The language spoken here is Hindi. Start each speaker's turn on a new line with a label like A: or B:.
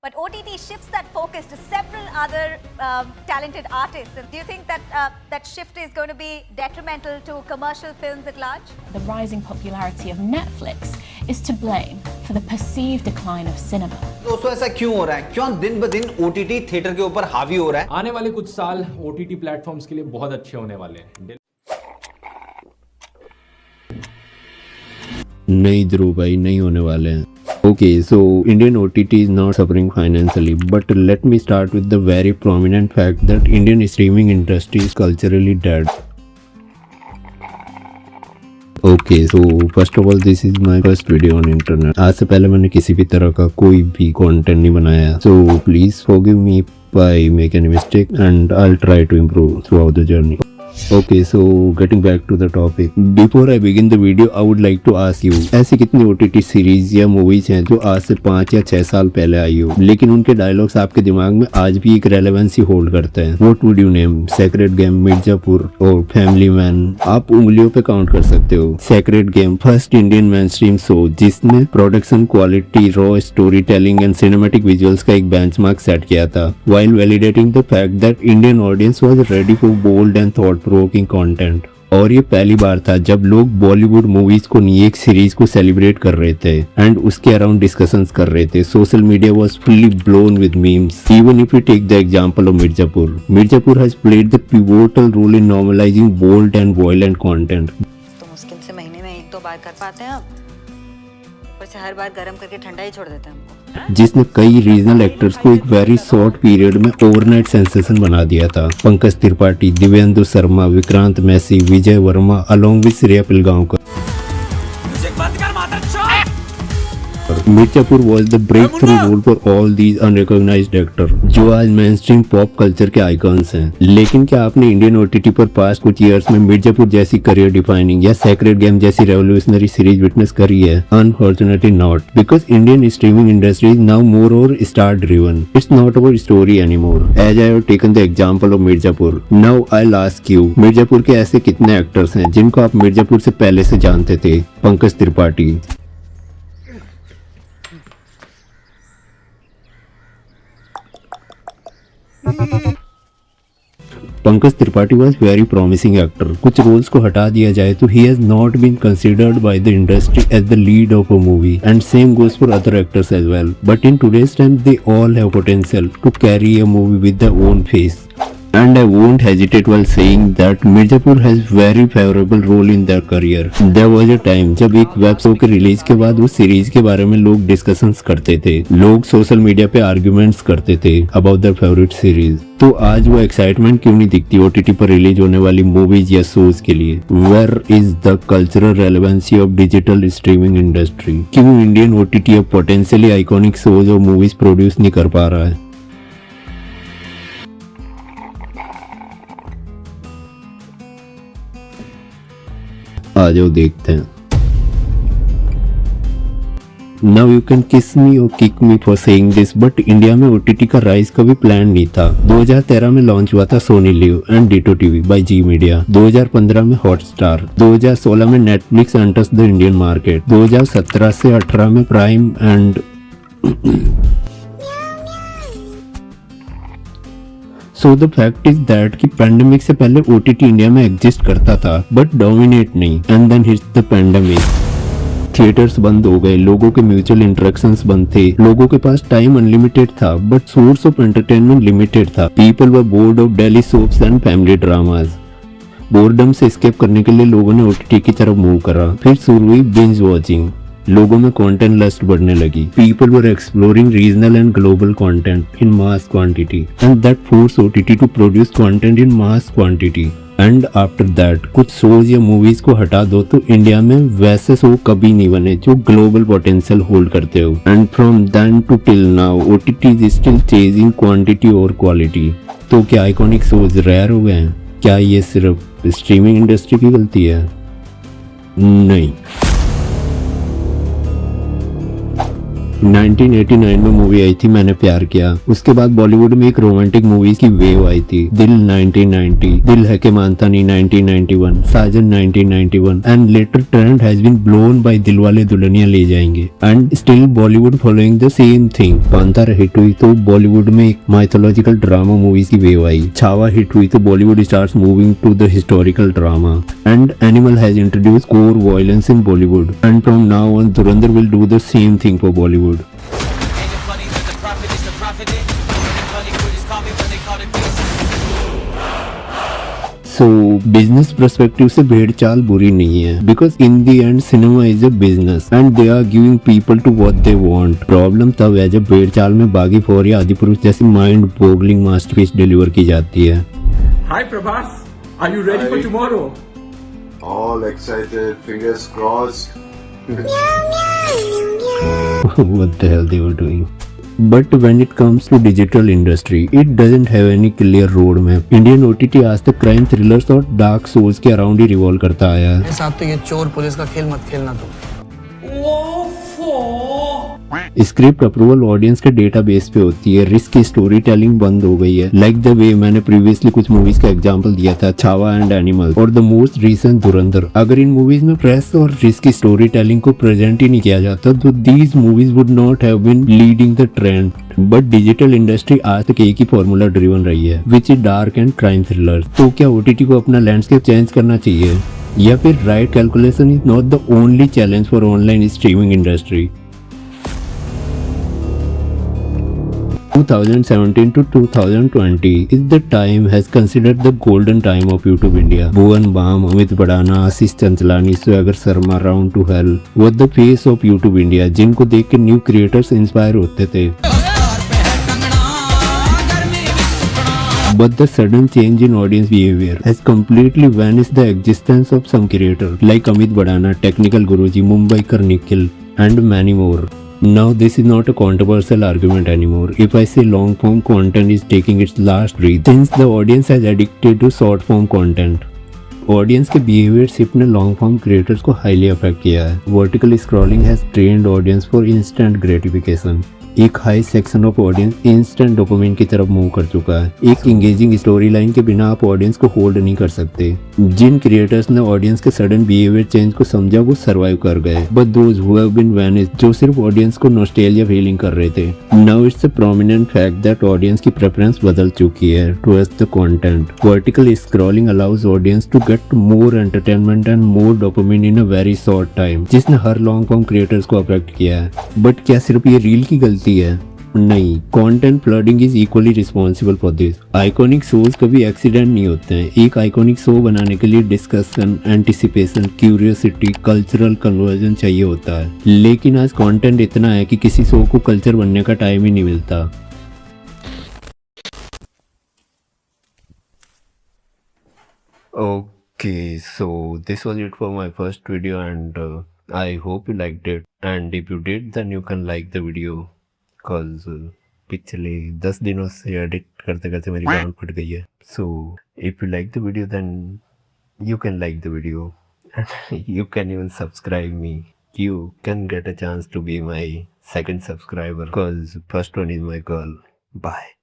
A: But OTT shifts that focus to several other talented artists. And do you think that that shift is going to be detrimental to commercial films at large?
B: The rising popularity of Netflix is to blame for the perceived decline of cinema.
C: दोस्तों ऐसा क्यों हो रहा है? क्यों दिन ब दिन OTT थिएटर के ऊपर हावी हो रहा है?
D: आने वाले कुछ साल OTT प्लेटफॉर्म्स के लिए बहुत अच्छे होने वाले हैं।
E: नहीं ध्रुव भाई, नहीं होने वाले हैं। Okay, so Indian OTT is not suffering financially, but let me start with the very prominent fact that Indian streaming industry is culturally dead. Okay, so first of all, this is my first video on internet. आज से पहले मैंने किसी भी तरह का कोई भी content नहीं बनाया, so please forgive me if I make any mistake and I'll try to improve throughout the journey. Okay, so getting back to the topic. Before I begin the video, I would like to ask you, ऐसी कितनी OTT सीरीज या मूवीज हैं जो आज से 5 या 6 साल पहले आई हो, लेकिन उनके डायलॉग्स आपके दिमाग में आज भी एक रेलेवेंसी होल्ड करते हैं? What would you name? Sacred Game, Mirzapur और फैमिली मैन? आप उंगलियों पे काउंट कर सकते हो। Sacred Game, first Indian mainstream show जिसने production quality, raw story telling and cinematic visuals का एक बेंचमार्क सेट किया था, while validating the fact that Indian audience was ready for bold and thought provoking content. और ये पहली बार था जब लोग बॉलीवुड मूवीज को नहीं एक सीरीज को सेलिब्रेट कर रहे थे एंड उसके अराउंड डिस्कशंस कर रहे थे। Social media was fully blown with memes. Even if you take the example of Mirzapur, Mirzapur has played the pivotal role in normalising bold and violent content.
F: तो मुश्किल से महीने में 1-2 बार कर पाते हैं, ऊपर से हर बार गर्म करके ठंडा ही छोड़ देते हैं हमको,
E: जिसने कई रीजनल एक्टर्स को एक वेरी शॉर्ट पीरियड में ओवरनाइट सेंसेशन बना दिया था। Pankaj Tripathi, Divyendu Sharma, Vikrant Massey, Vijay Varma along with Shriya Pilgaonkar. Mirzapur was the breakthrough role for all these unrecognized actors जो आज mainstream pop culture के आइकॉन्स हैं। लेकिन क्या आपने इंडियन OTT पर पास कुछ ईयर्स में मिर्जापुर जैसी करियर डिफाइनिंग या सैक्रेड गेम जैसी रेवोल्यूशनरी सीरीज विटनेस करी है? Unfortunately not, because Indian streaming industry is now more or star driven. It's not about story anymore. As I have taken the example of Mirzapur, now I'll ask you, Mirzapur के ऐसे कितने एक्टर्स हैं जिनको आप मिर्जापुर से पहले से जानते थे? Pankaj Tripathi, Pankaj Tripathi was very promising actor. कुछ रोल्स को हटा दिया जाए तो he has not been considered by the industry as the lead of a movie and same goes for other actors as well, but in today's time they all have potential to carry a movie with their own face. And I won't hesitate while saying that Mirzapur has very favorable role in their career. There was a time जब एक वेब शो के रिलीज के बाद उस सीरीज के बारे में लोग डिस्कशंस करते थे, लोग सोशल मीडिया पे आर्ग्यूमेंट्स करते थे अबाउट देयर फेवरेट सीरीज। तो आज वो एक्साइटमेंट क्यों नहीं दिखती OTT पर रिलीज होने वाली मूवीज या शोज के लिए? Where is the cultural relevancy of digital streaming industry? क्यों इंडियन OTT अब पोटेंशियली आइकॉनिक शोज और मूवीज प्रोड्यूस नहीं कर पा रहा है? आ जाओ देखते हैं। Now you can kiss me or kick me for saying this, but India में OTT का राइज कभी प्लान नहीं था। 2013 में लॉन्च हुआ था Sony LIV and Ditto TV by Zee Media, 2015 में हॉटस्टार, 2016 में Netflix enters the Indian market, 2017 से 18 में Prime and So the fact is that कि पैंडेमिक से पहले OTT इंडिया में एग्जिस्ट करता था बट डोमिनेट नहीं, and then hits the pandemic. Theatres बंद हो गए, लोगों के म्यूचुअल इंटरेक्शंस बंद थे, लोगों के पास टाइम अनलिमिटेड था but source of entertainment limited था। People were bored of daily soaps and family dramas. Boredom से एस्केप करने के लिए लोगों ने OTT की तरफ मूव करा। फिर शुरू हुई बिंज वॉचिंग, लोगों में कंटेंट लस्ट बढ़ने लगी। People were exploring regional and global content in mass quantity and that force OTT to produce content in mass quantity. And after that कुछ शोज या मूवीज को हटा दो तो इंडिया में वैसे शो कभी नहीं बने जो ग्लोबल पोटेंशियल होल्ड करते हो। And from then to till now OTT is still chasing quantity और क्वालिटी। तो क्या आइकॉनिक शोज रेयर हो गए हैं? क्या ये सिर्फ स्ट्रीमिंग इंडस्ट्री की गलती है? नहीं। 1989 में मूवी आई थी मैंने प्यार किया। उसके बाद बॉलीवुड में एक रोमांटिक मूवीज की वेव आई थी। Dil 1990, Dil Hai Ke Manta Nahin 1991, Saajan 1991 and later trend has been blown by Dilwale Dulhania Le Jayenge and still Bollywood following the same thing. Kantara hit हुई तो बॉलीवुड में एक माइथोलॉजिकल ड्रामा मूवीज की वेव आई। छावा हिट हुई तो Bollywood starts moving to the historical drama and Animal has introduced core violence in Bollywood and from now on Dhurandhar will do the same thing for Bollywood. So business perspective से भेड़ चाल बुरी नहीं है, because in the end cinema is a business and they are giving people to what they want. Problem तब है जब भेड़ चाल में बागी फोर या आदिपुरुष जैसी माइंड बोगलिंग मास्टरपीस डिलीवर की जाती है।
G: Hi Prabhas, are you ready for tomorrow?
H: All excited, fingers crossed.
E: What the hell they were doing? But when it comes to digital industry, it doesn't have any clear roadmap. Indian OTT आज तक क्राइम थ्रिलर्स और डार्क सोल्स के अराउंड ही रिवॉल्व करता आया है।
I: साहब तो ये चोर पुलिस का खेल मत खेलना तुम।
E: स्क्रिप्ट अप्रूवल ऑडियंस के डेटाबेस पे होती है, रिस्क की स्टोरी टेलिंग बंद हो गई है। लाइक द वे मैंने प्रीवियसली कुछ मूवीज का एग्जांपल दिया था, छावा एंड एनिमल और द मोस्ट रीसेंट धुरंधर। अगर इन मूवीज में प्रेस और रिस्क की स्टोरी टेलिंग को प्रेजेंट ही नहीं किया जाता तो these movies would not have been leading the trend. But digital industry आज तक एक ही फॉर्मूला ड्रिवन रही है, which is dark and crime thriller. तो क्या ओटीटी को अपना लैंडस्केप चेंज करना चाहिए या फिर right calculation is not the only challenge for online streaming industry? 2017 to 2020 is the time has considered the golden time of YouTube India. Bhuvan Bam, Amit Badana, Ashish Chanchalani, Swagger Sharma, Round to Hell were the face of YouTube India, जिनको देख के न्यू क्रिएटर्स इंस्पायर होते थे। But the sudden change in audience behavior has completely vanished the existence of some creators like Amit Badana, Technical Guruji, Mumbaikar Nikhil, and many more. Now this is not a controversial argument anymore if I say long form content is taking its last breath since the audience has addicted to short form content. Audience के बिहेवियर शिफ्ट ने लॉन्ग फॉर्म क्रिएटर्स को हाईली अफेक्ट किया है। Vertical scrolling has trained audience for instant gratification. एक high section of audience instant dopamine की तरफ मूव कर चुका है। एक इंगेजिंग स्टोरी लाइन के बिना आप ऑडियंस को होल्ड नहीं कर सकते। जिन क्रिएटर्स ने ऑडियंस के सडन बिहेवियर चेंज को समझा वो सर्वाइव कर गए, but those who have been vanished जो सिर्फ ऑडियंस को नॉस्टैल्जिया फीलिंग कर रहे थे। Now it's a prominent fact that audience की प्रेफरेंस बदल चुकी है towards the content. Vertical scrolling allows audience to get more entertainment and more dopamine in a very short time, जिसने हर लॉन्ग फॉर्म क्रिएटर्स को अफेक्ट किया है। बट क्या सिर्फ ये रील की गलती है? नहीं, content flooding is equally responsible for this. Iconic shows कभी एक्सीडेंट नहीं होते हैं। एक आइकॉनिक शो बनाने के लिए discussion, anticipation, curiosity, cultural conversion चाहिए होता है, लेकिन आज कंटेंट इतना है कि किसी शो को कल्चर बनने का टाइम ही नहीं मिलता। Okay, so this was it for my first video and I hope you liked it, and if you did then you can like the video cause पिछले 10 दिनों से एडिट करते करते मेरी गांड फट गई है। So if you like the video then you can like the video and you can even subscribe me. You can get a chance to be my second subscriber cause first one is my girl. Bye.